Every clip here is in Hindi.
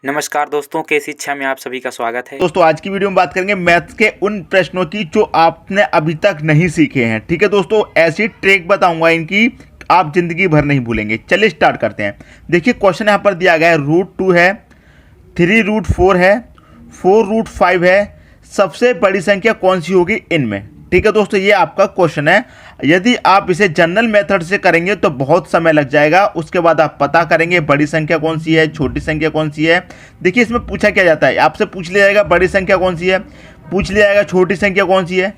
नमस्कार दोस्तों, कैसी इच्छा में आप सभी का स्वागत है। दोस्तों आज की वीडियो में बात करेंगे मैथ्स के उन प्रश्नों की जो आपने अभी तक नहीं सीखे हैं। ठीक है दोस्तों, ऐसी ट्रिक बताऊंगा इनकी आप जिंदगी भर नहीं भूलेंगे। चलिए स्टार्ट करते हैं। देखिए क्वेश्चन यहाँ पर दिया गया है, √2 है, 3√4 है, 4√5 है, सबसे बड़ी संख्या कौन सी होगी इनमें। ठीक है दोस्तों, ये आपका क्वेश्चन है। यदि आप इसे जनरल मेथड से करेंगे तो बहुत समय लग जाएगा। उसके बाद आप पता करेंगे बड़ी संख्या कौन सी है, छोटी संख्या कौन सी है। देखिए इसमें पूछा क्या जाता है, आपसे पूछ लिया जाएगा बड़ी संख्या कौन सी है, पूछ लिया जाएगा छोटी संख्या कौन सी है,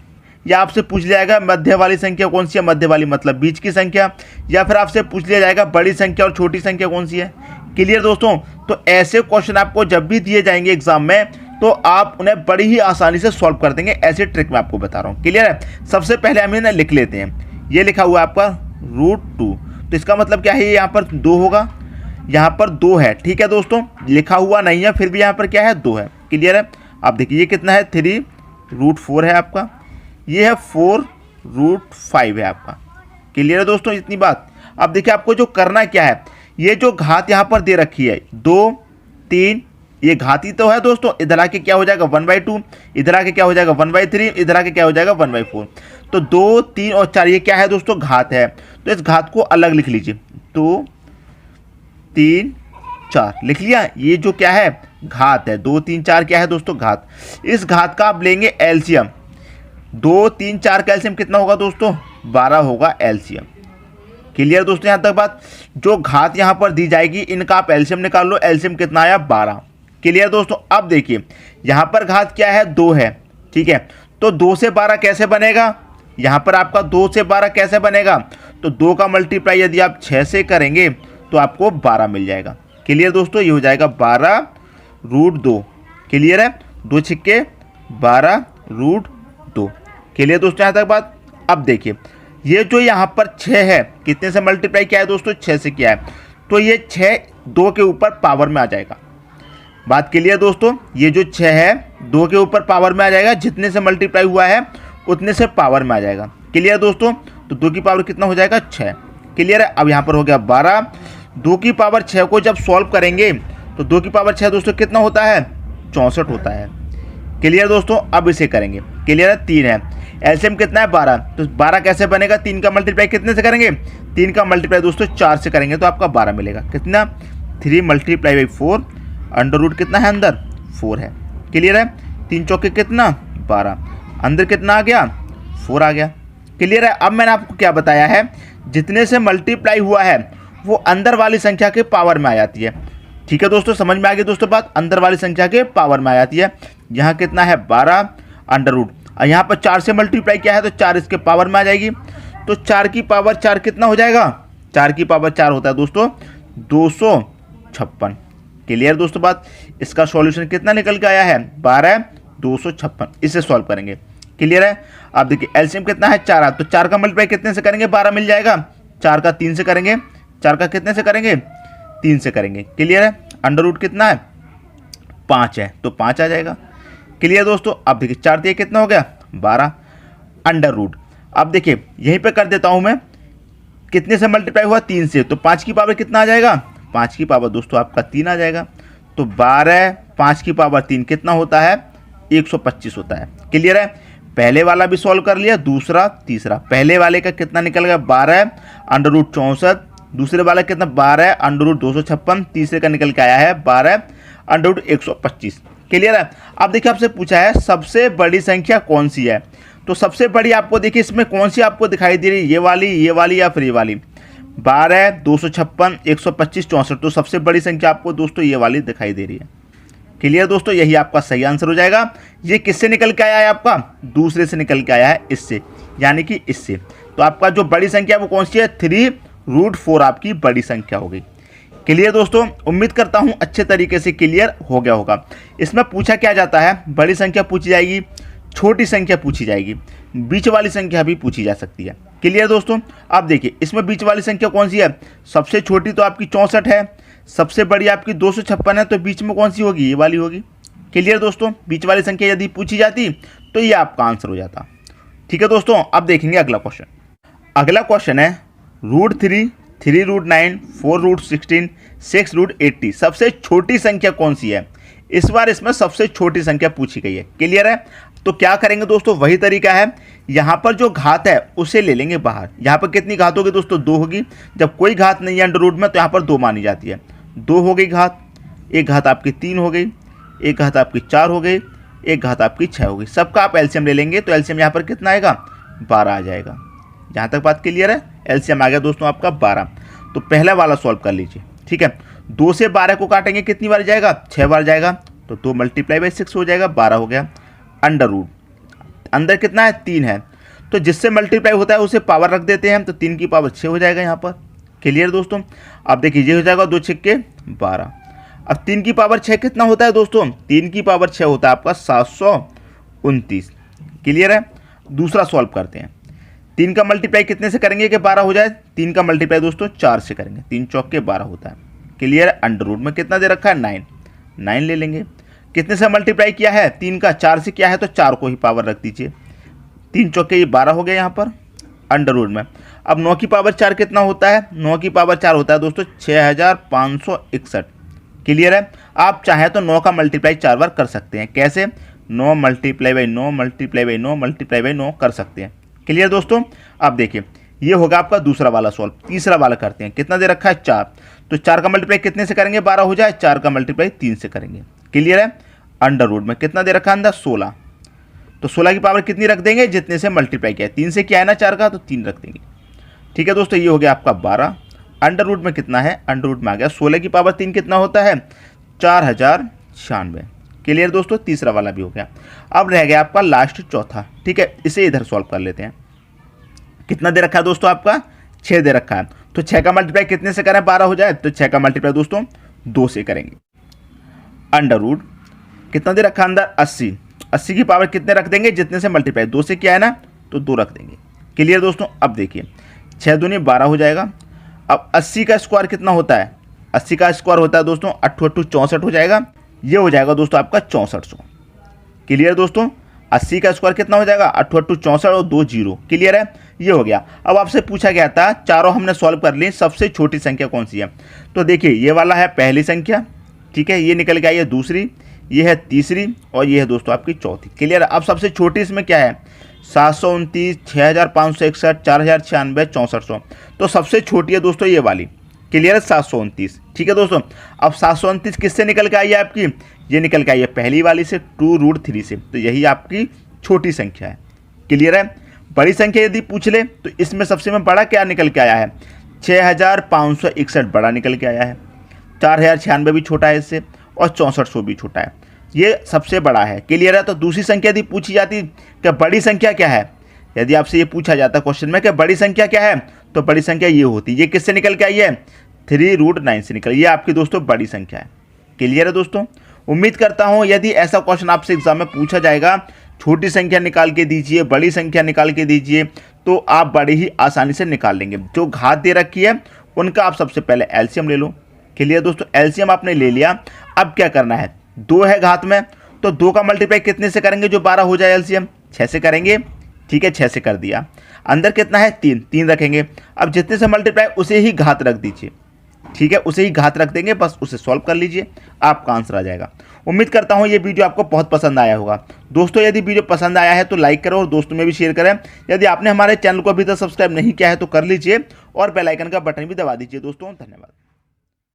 या आपसे पूछ लिया जाएगा मध्य वाली संख्या कौन सी है, मध्य वाली मतलब बीच की संख्या, या फिर आपसे पूछ लिया जाएगा बड़ी संख्या और छोटी संख्या कौन सी है। क्लियर दोस्तों, तो ऐसे क्वेश्चन आपको जब भी दिए जाएंगे एग्जाम में तो आप उन्हें बड़ी ही आसानी से सॉल्व कर देंगे। ऐसी ट्रिक मैं आपको बता रहा हूँ। क्लियर है। सबसे पहले हम इन्हें लिख लेते हैं। ये लिखा हुआ है आपका √2, तो इसका मतलब क्या है, ये यहाँ पर 2 होगा, यहाँ पर 2 है। ठीक है दोस्तों, लिखा हुआ नहीं है फिर भी यहाँ पर क्या है, 2 है। क्लियर है। आप देखिए ये कितना है, 3√4 है आपका, ये है 4√5 है आपका। क्लियर है दोस्तों इतनी बात। अब देखिए आपको जो करना क्या है, ये जो घात यहाँ पर दे रखी है 2, 3, ये घाती तो है दोस्तों, इधर आके क्या हो जाएगा 1/2, इधर आके क्या हो जाएगा 1/3, इधर आके क्या हो जाएगा 1/4। तो 2, 3 और 4 ये क्या है दोस्तों, घात है। तो इस घात को अलग लिख लीजिए, 2, 3, 4 लिख लिया। ये जो क्या है घात है, 2, 3, 4 क्या है दोस्तों, घात। इस घात का आप लेंगे एलसीएम। 2, 3, 4 का एलसीएम कितना होगा दोस्तों, 12 होगा एलसीएम। क्लियर दोस्तों यहाँ तक बात। जो घात यहाँ पर दी जाएगी इनका आप एलसीएम निकाल लो, एलसीएम कितना आया 12। क्लियर दोस्तों। अब देखिए यहाँ पर घात क्या है, 2 है। ठीक है, तो 2 से 12 कैसे बनेगा, यहाँ पर आपका 2 से 12 कैसे बनेगा, तो 2 का मल्टीप्लाई यदि आप 6 से करेंगे तो आपको 12 मिल जाएगा। क्लियर दोस्तों, ये हो जाएगा 12√2। क्लियर है, 2 छिक्के 12√2। क्लियर दोस्तों यहाँ तक बात। अब देखिए ये जो यहाँ पर 6 है, कितने से मल्टीप्लाई किया है दोस्तों, 6 से किया है, तो ये 6 2 के ऊपर पावर में आ जाएगा। बात क्लियर दोस्तों, ये जो 6 है 2 के ऊपर पावर में आ जाएगा, जितने से मल्टीप्लाई हुआ है उतने से पावर में आ जाएगा। क्लियर दोस्तों, तो 2 की पावर कितना हो जाएगा, 6। क्लियर है। अब यहाँ पर हो गया 12, 2 की पावर 6 को जब सॉल्व करेंगे तो 2 की पावर 6 दोस्तों कितना होता है, 64 होता है। क्लियर दोस्तों, अब इसे करेंगे। क्लियर है, 3 है, एलसीएम कितना है 12, तो 12 कैसे बनेगा, 3 का मल्टीप्लाई कितने से करेंगे, 3 का मल्टीप्लाई दोस्तों 4 से करेंगे तो आपका 12 मिलेगा। कितना, 3 × 4, अंडर रूट कितना है अंदर, 4 है। क्लियर है, 3 चौके कितना 12, अंदर कितना आ गया, 4 आ गया। क्लियर है। अब मैंने आपको क्या बताया है, जितने से मल्टीप्लाई हुआ है वो अंदर वाली संख्या के पावर में आ जाती है। ठीक है दोस्तों, समझ में आ गई दोस्तों बात, अंदर वाली संख्या के पावर में आ जाती है। यहाँ कितना है 12 अंडर रूट, और यहाँ पर 4 से मल्टीप्लाई किया है तो 4 इसके पावर में आ जाएगी। तो 4 की पावर 4 कितना हो जाएगा, 4 की पावर 4 होता है दोस्तों 256। क्लियर दोस्तों बात। इसका सॉल्यूशन कितना निकल के आया है, 12 256। इसे सॉल्व करेंगे। क्लियर है। आप देखिए एलसीएम कितना है 4, तो 4 का मल्टीप्लाई कितने से करेंगे, 12 मिल जाएगा। 4 का 3 से करेंगे, 4 का कितने से करेंगे, 3 से करेंगे। क्लियर है। अंडर रूट कितना है 5 है, तो 5 आ जाएगा। क्लियर दोस्तों। अब देखिए 4 दिए कितना हो गया 12 अंडर रूट। अब देखिए यहीं पे कर देता हूं मैं, कितने से मल्टीप्लाई हुआ, 3 से, तो 5 की पावर कितना आ जाएगा, 5 की पावर दोस्तों आपका 3 आ जाएगा। तो 12 5 की पावर 3 कितना होता है, 125 होता है। क्लियर है। पहले वाला भी सॉल्व कर लिया, दूसरा तीसरा। पहले वाले का कितना निकल गया 12 अंडर रूट 64, दूसरे वाला कितना 12 अंडर रूट 256, तीसरे का निकल के आया है 12 अंडर रूट 125। क्लियर है। अब देखिए आपसे पूछा है सबसे बड़ी संख्या कौन सी है, तो सबसे बड़ी आपको देखिए इसमें कौन सी आपको दिखाई दे रही है, ये वाली या फिर ये वाली, 12 256 125 64, तो सबसे बड़ी संख्या आपको दोस्तों ये वाली दिखाई दे रही है। क्लियर दोस्तों, यही आपका सही आंसर हो जाएगा। ये किससे निकल के आया है, आपका दूसरे से निकल के आया है, इससे, यानी कि इससे। तो आपका जो बड़ी संख्या वो कौन सी है, 3√4 आपकी बड़ी संख्या हो गई। क्लियर दोस्तों, उम्मीद करता हूँ अच्छे तरीके से क्लियर हो गया होगा। इसमें पूछा क्या जाता है, बड़ी संख्या पूछी जाएगी, छोटी संख्या पूछी जाएगी, बीच वाली संख्या भी पूछी जा सकती है। क्लियर दोस्तों। अब देखिए इसमें बीच वाली संख्या कौन सी है, सबसे छोटी तो आपकी 64 है, सबसे बड़ी आपकी 256 है, तो बीच में कौन सी होगी, ये वाली होगी। क्लियर दोस्तों, बीच वाली संख्या यदि पूछी जाती तो ये आपका आंसर हो जाता। ठीक है दोस्तों। अब देखेंगे अगला क्वेश्चन। अगला क्वेश्चन है √3 3√9, 4√16, 6√80। सबसे छोटी संख्या कौन सी है? इस बार इसमें सबसे छोटी संख्या पूछी गई है। क्लियर है? तो क्या करेंगे दोस्तों, वही तरीका है। यहाँ पर जो घात है उसे ले लेंगे बाहर। यहाँ पर कितनी घात होगी दोस्तों? 2 होगी। जब कोई घात नहीं है अंडर रूट में तो यहाँ पर 2 मानी जाती है। 2 हो गई घात, एक घात आपकी 3 हो गई, एक घात आपकी 4 हो गई, एक घात आपकी 6 हो गई। सबका आप एलसीएम ले लेंगे तो एलसीएम यहाँ पर कितना आएगा? 12 आ जाएगा। यहाँ तक बात क्लियर है? एलसीएम आ गया दोस्तों आपका 12। तो पहला वाला सॉल्व कर लीजिए। ठीक है, 2 से 12 को काटेंगे कितनी बार जाएगा? 6 बार जाएगा। तो 2 × 6 हो जाएगा, 12 हो गया। अंडर रूट अंदर कितना है? 3 है। तो जिससे मल्टीप्लाई होता है उसे पावर रख देते हैं, तो 3 की पावर 6 हो जाएगा यहाँ पर। क्लियर दोस्तों? अब देखिए ये हो जाएगा 2 × 6 = 12। अब 3 की पावर 6 कितना होता है दोस्तों? 3 की पावर 6 होता है आपका 729। क्लियर है? दूसरा सॉल्व करते हैं। 3 का मल्टीप्लाई कितने से करेंगे कि 12 हो जाए? 3 का मल्टीप्लाई दोस्तों 4 से करेंगे। 3 × 4 = 12 होता है। क्लियर है? अंडर रूट में कितना दे रखा है? 9 ले लेंगे। कितने से मल्टीप्लाई किया है? 3 का 4 से किया है तो 4 को ही पावर रख दीजिए। 3 × 4 = 12 हो गया यहाँ पर अंडर रूट में। अब 9 की पावर 4 कितना होता है? 9 की पावर 4 होता है दोस्तों 6561। क्लियर है? आप चाहें तो 9 का मल्टीप्लाई 4 बार कर सकते हैं। कैसे? 9 × 9 × 9 × 9 कर सकते हैं। क्लियर दोस्तों? अब देखिए ये होगा आपका दूसरा वाला सॉल्व। तीसरा वाला करते हैं। कितना दे रखा है? 4। तो 4 का मल्टीप्लाई कितने से करेंगे? 12 हो जाए। 4 का मल्टीप्लाई 3 से करेंगे। क्लियर है? अंडर रूट में कितना दे रखा है अंदर? 16। तो 16 की पावर कितनी रख देंगे? जितने से मल्टीप्लाई किया है। 3 से क्या है ना 4 का, तो 3 रख देंगे। ठीक है दोस्तों, ये हो गया आपका 12। अंडर रूट में कितना है? अंडर रूट में आ गया 16 की पावर 3 कितना होता है? 4096। क्लियर दोस्तों? तीसरा वाला भी हो गया। अब रह गया आपका लास्ट चौथा। ठीक है, इसे इधर सॉल्व कर लेते हैं। कितना दे रखा है दोस्तों आपका? 6 दे रखा है। तो 6 का मल्टीप्लाई कितने से करें? 12 हो जाए। तो 6 का मल्टीप्लाई दोस्तों 2 से करेंगे। अंडर रूट कितना दे रखा है अंदर? 80। 80 की पावर कितने रख देंगे? जितने से मल्टीप्लाई 2 से किया है ना, तो 2 रख देंगे। क्लियर दोस्तों? अब देखिए 6 दूनी 12 हो जाएगा। अब 80 का स्क्वायर कितना होता है? 80 का स्क्वायर होता है दोस्तों 8 8 64 हो जाएगा। ये हो जाएगा दोस्तों आपका 6400। क्लियर दोस्तों? 80 का स्क्वायर कितना हो जाएगा? 8 8 64 और 2 0। क्लियर है? ये हो गया। अब आपसे पूछा गया था, चारों हमने सॉल्व कर ली, सबसे छोटी संख्या कौन सी है? तो देखिए ये वाला है पहली संख्या। ठीक है, ये निकल के आई है दूसरी, ये है तीसरी और ये है दोस्तों आपकी चौथी। क्लियर? अब सबसे छोटी इसमें क्या है? 729, 6561, 4096, 6400। तो सबसे छोटी है दोस्तों ये वाली। क्लियर है? 729। ठीक है दोस्तों, अब 729 किससे निकल के आई है आपकी? ये निकल के आई है पहली वाली से, 2√3 से। तो यही आपकी छोटी संख्या है। क्लियर है? बड़ी संख्या यदि पूछ ले तो इसमें सबसे में बड़ा क्या निकल के आया है? 6561 बड़ा निकल के आया है। 4096 भी छोटा है इससे और 6400 भी छोटा है। ये सबसे बड़ा है। क्लियर है? तो दूसरी संख्या यदि पूछी जाती कि बड़ी संख्या क्या है, यदि आपसे ये पूछा जाता क्वेश्चन में कि बड़ी संख्या क्या है, तो बड़ी संख्या ये होती। ये किससे निकल के आई है? 3√9 से निकल। ये आपकी दोस्तों बड़ी संख्या है। क्लियर है दोस्तों? उम्मीद करता हूँ यदि ऐसा क्वेश्चन आपसे एग्जाम में पूछा जाएगा, छोटी संख्या निकाल के दीजिए, बड़ी संख्या निकाल के दीजिए, तो आप बड़ी ही आसानी से निकाल लेंगे। जो घात दे रखी है उनका आप सबसे पहले एलसीएम ले लो। क्लियर दोस्तों? एलसीएम आपने ले लिया। अब क्या करना है? 2 है घात में, तो 2 का मल्टीप्लाई कितने से करेंगे जो 12 हो जाए? एलसीएम 6 से करेंगे। ठीक है, 6 से कर दिया। अंदर कितना है? 3 रखेंगे। अब जितने से मल्टीप्लाई उसे ही घात रख दीजिए। ठीक है, उसे ही घात रख देंगे, बस उसे सॉल्व कर लीजिए, आपका आंसर आ जाएगा। उम्मीद करता हूँ ये वीडियो आपको बहुत पसंद आया होगा। दोस्तों यदि वीडियो पसंद आया है तो लाइक करो और दोस्तों में भी शेयर करें। यदि आपने हमारे चैनल को अभी तक सब्सक्राइब नहीं किया है तो कर लीजिए और बेल आइकन का बटन भी दबा दीजिए। दोस्तों धन्यवाद।